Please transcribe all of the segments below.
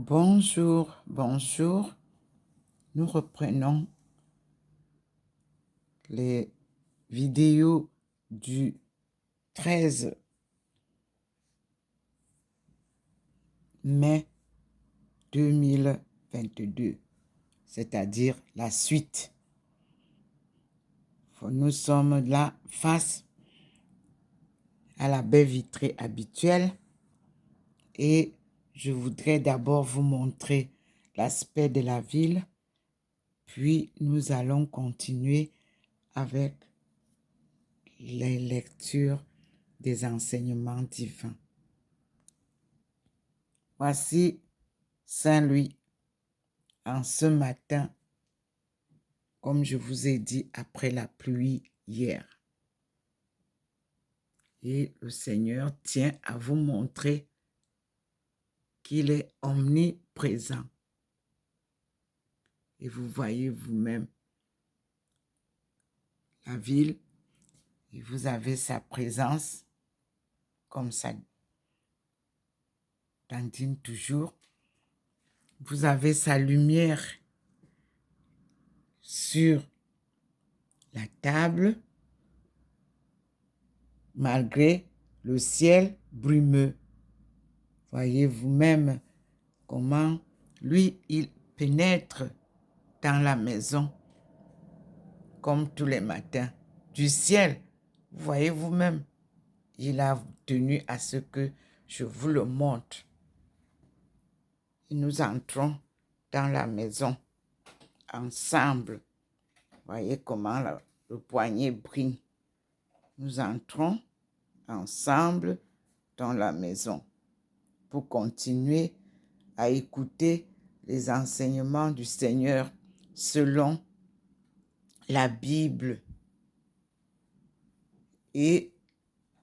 Bonjour, bonjour. Nous reprenons les vidéos du 13 mai 2022, c'est-à-dire la suite. Nous sommes là face à la baie vitrée habituelle et je voudrais d'abord vous montrer l'aspect de la ville, puis nous allons continuer avec les lectures des enseignements divins. Voici Saint-Louis en ce matin, comme je vous ai dit, après la pluie hier. Et le Seigneur tient à vous montrer qu'il est omniprésent. Et vous voyez vous-même la ville, et vous avez sa présence, comme ça dandine toujours. Vous avez sa lumière sur la table, malgré le ciel brumeux. Voyez vous-même comment lui, il pénètre dans la maison comme tous les matins du ciel. Vous voyez vous-même, il a tenu à ce que je vous le montre. Et nous entrons dans la maison ensemble. Voyez comment le poignet brille. Nous entrons ensemble dans la maison pour continuer à écouter les enseignements du Seigneur selon la Bible. Et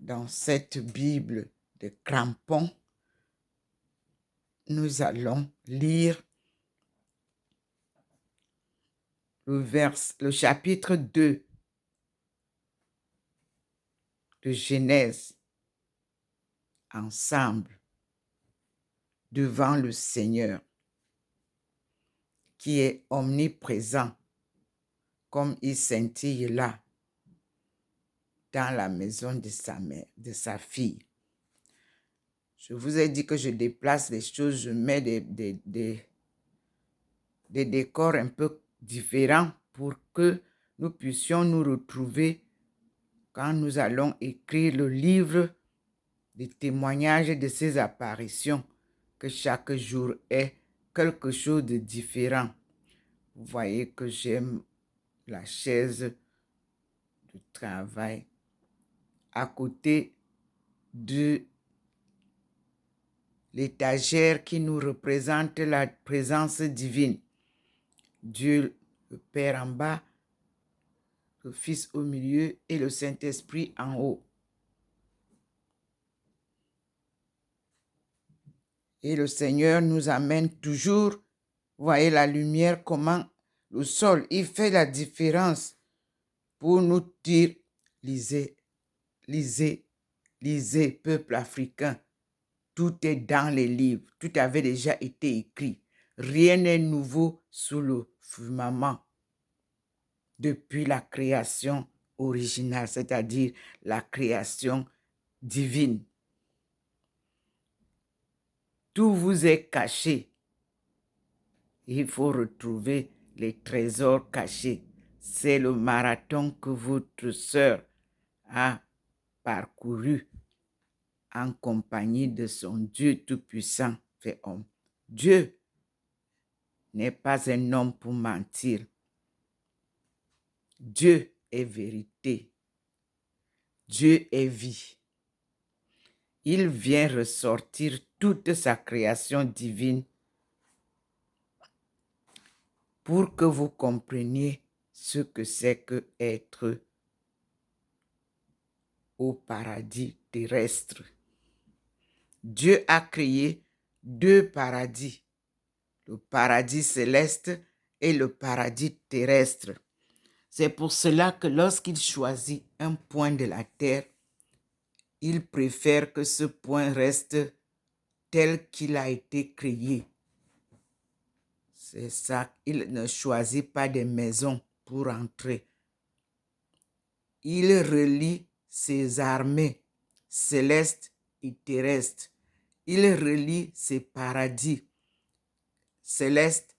dans cette Bible de crampons, nous allons lire le chapitre 2 de Genèse ensemble devant le Seigneur qui est omniprésent comme il scintille là dans la maison de sa mère, de sa fille. Je vous ai dit que je déplace les choses, je mets des décors un peu différents pour que nous puissions nous retrouver quand nous allons écrire le livre des témoignages de ces apparitions, que chaque jour est quelque chose de différent. Vous voyez que j'aime la chaise de travail à côté de l'étagère qui nous représente la présence divine. Dieu le Père en bas, le Fils au milieu et le Saint-Esprit en haut. Et le Seigneur nous amène toujours, vous voyez la lumière, comment le sol, il fait la différence pour nous dire, lisez, lisez, lisez, peuple africain. Tout est dans les livres, tout avait déjà été écrit. Rien n'est nouveau sous le firmament depuis la création originale, c'est-à-dire la création divine. Tout vous est caché. Il faut retrouver les trésors cachés. C'est le marathon que votre sœur a parcouru en compagnie de son Dieu Tout-Puissant fait homme. Dieu n'est pas un homme pour mentir. Dieu est vérité. Dieu est vie. Il vient ressortir toute sa création divine pour que vous compreniez ce que c'est que être au paradis terrestre. Dieu a créé deux paradis, le paradis céleste et le paradis terrestre. C'est pour cela que lorsqu'il choisit un point de la terre, il préfère que ce point reste tel qu'il a été créé. C'est ça, il ne choisit pas des maisons pour entrer. Il relie ses armées célestes et terrestres. Il relie ses paradis célestes